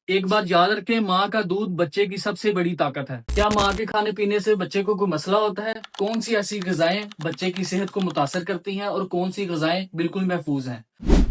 ایک بات یاد رکھیں، ماں کا دودھ بچے کی سب سے بڑی طاقت ہے۔ کیا ماں کے کھانے پینے سے بچے کو کوئی مسئلہ ہوتا ہے؟ کون سی ایسی غذائیں بچے کی صحت کو متاثر کرتی ہیں اور کون سی غذائیں بالکل محفوظ ہیں؟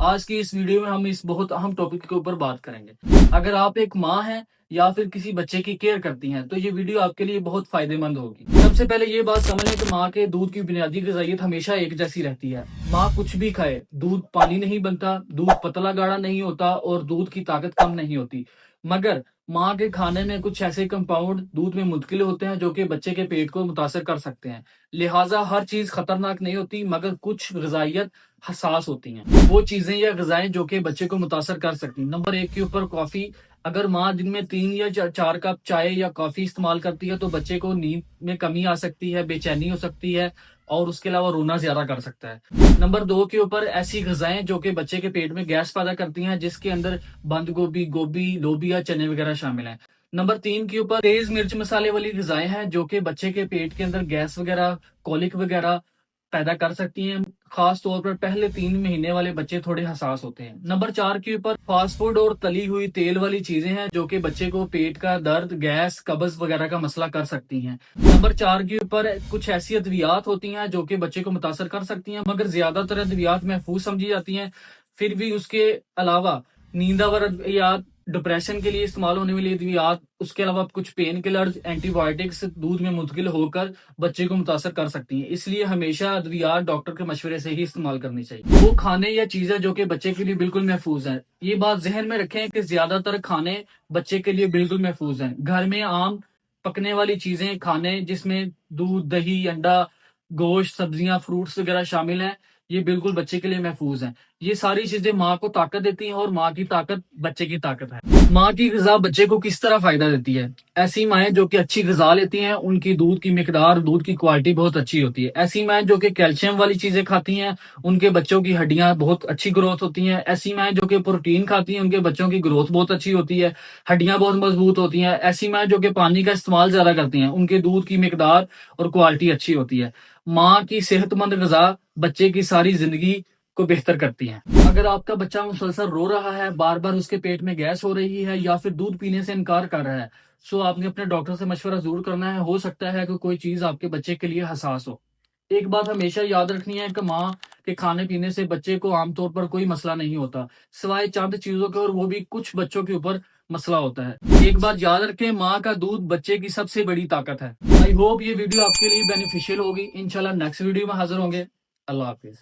آج کی اس ویڈیو میں ہم اس بہت اہم ٹاپک کے اوپر بات کریں گے۔ اگر آپ ایک ماں ہیں یا پھر کسی بچے کی کیئر کرتی ہیں تو یہ ویڈیو آپ کے لیے بہت فائدہ مند ہوگی۔ سب سے پہلے یہ بات سمجھ لیں کہ ماں کے دودھ کی بنیادی غذائیت ہمیشہ ایک جیسی رہتی ہے۔ ماں کچھ بھی کھائے، دودھ پانی نہیں بنتا، دودھ پتلا گاڑھا نہیں ہوتا اور دودھ کی طاقت کم نہیں ہوتی، مگر ماں کے کھانے میں کچھ ایسے کمپاؤنڈ دودھ میں منتقل ہوتے ہیں جو کہ بچے کے پیٹ کو متاثر کر سکتے ہیں۔ لہٰذا ہر چیز خطرناک نہیں ہوتی، مگر کچھ غذائیت حساس ہوتی ہیں، وہ چیزیں یا غذائیں جو کہ بچے کو متاثر کر سکتی ہیں۔ نمبر 1 کے اوپر کافی۔ اگر ماں دن میں 3 یا 4 کپ چائے یا کافی استعمال کرتی ہے تو بچے کو نیند میں کمی آ سکتی ہے، بے چینی ہو سکتی ہے اور اس کے علاوہ رونا زیادہ کر سکتا ہے۔ نمبر 2 کے اوپر ایسی غذائیں جو کہ بچے کے پیٹ میں گیس پیدا کرتی ہیں، جس کے اندر بند گوبھی، گوبھی، لوبیا، چنے وغیرہ شامل ہیں۔ نمبر 3 کے اوپر تیز مرچ مسالے والی غذائیں ہیں جو کہ بچے کے پیٹ کے اندر گیس وغیرہ، کولک وغیرہ پیدا کر سکتی ہیں۔ خاص طور پر پہلے 3 مہینے والے بچے تھوڑے حساس ہوتے ہیں۔ نمبر 4 کے اوپر فاسٹ فوڈ اور تلی ہوئی تیل والی چیزیں ہیں جو کہ بچے کو پیٹ کا درد، گیس، قبض وغیرہ کا مسئلہ کر سکتی ہیں۔ نمبر 4 کے اوپر کچھ ایسی ادویات ہوتی ہیں جو کہ بچے کو متاثر کر سکتی ہیں، مگر زیادہ تر ادویات محفوظ سمجھی جاتی ہیں۔ پھر بھی اس کے علاوہ نیند آور ادویات، ڈپریشن کے لیے استعمال ہونے والی ادویات، اس کے علاوہ کچھ پین کلرز، اینٹی بایوٹکس دودھ میں منتقل ہو کر بچے کو متاثر کر سکتی ہیں۔ اس لیے ہمیشہ ادویات ڈاکٹر کے مشورے سے ہی استعمال کرنی چاہیے۔ وہ کھانے یا چیزیں جو کہ بچے کے لیے بالکل محفوظ ہیں، یہ بات ذہن میں رکھیں کہ زیادہ تر کھانے بچے کے لیے بالکل محفوظ ہیں۔ گھر میں عام پکنے والی چیزیں کھانے جس میں دودھ، دہی، انڈا، گوشت، سبزیاں، فروٹس وغیرہ شامل ہیں، یہ بالکل بچے کے لیے محفوظ ہیں۔ یہ ساری چیزیں ماں کو طاقت دیتی ہیں اور ماں کی طاقت بچے کی طاقت ہے۔ ماں کی غذا بچے کو کس طرح فائدہ دیتی ہے؟ ایسی مائیں جو کہ اچھی غذا لیتی ہیں ان کی دودھ کی مقدار، دودھ کی کوالٹی بہت اچھی ہوتی ہے۔ ایسی مائیں جو کہ کیلشیم والی چیزیں کھاتی ہیں ان کے بچوں کی ہڈیاں بہت اچھی گروتھ ہوتی ہیں۔ ایسی مائیں جو کہ پروٹین کھاتی ہیں ان کے بچوں کی گروتھ بہت اچھی ہوتی ہے، ہڈیاں بہت مضبوط ہوتی ہیں۔ ایسی مائیں جو کہ پانی کا استعمال زیادہ کرتی ہیں ان کے دودھ کی مقدار اور کوالٹی اچھی ہوتی ہے۔ ماں کی صحت مند غذا بچے کی ساری زندگی کو بہتر کرتی ہیں۔ اگر آپ کا بچہ مسلسل رو رہا ہے، بار بار اس کے پیٹ میں گیس ہو رہی ہے یا پھر دودھ پینے سے انکار کر رہا ہے، سو آپ نے اپنے ڈاکٹر سے مشورہ ضرور کرنا ہے۔ ہو سکتا ہے کہ کوئی چیز آپ کے بچے کے لیے حساس ہو۔ ایک بات ہمیشہ یاد رکھنی ہے کہ ماں کے کھانے پینے سے بچے کو عام طور پر کوئی مسئلہ نہیں ہوتا، سوائے چند چیزوں کے، اور وہ بھی کچھ بچوں کے اوپر مسئلہ ہوتا ہے۔ ایک بات یاد رکھیں، ماں کا دودھ بچے کی سب سے بڑی طاقت ہے۔ آئی ہوپ یہ ویڈیو آپ کے لیے بینیفیشیل ہوگی۔ انشاءاللہ نیکسٹ ویڈیو میں حاضر ہوں گے۔ اللہ حافظ۔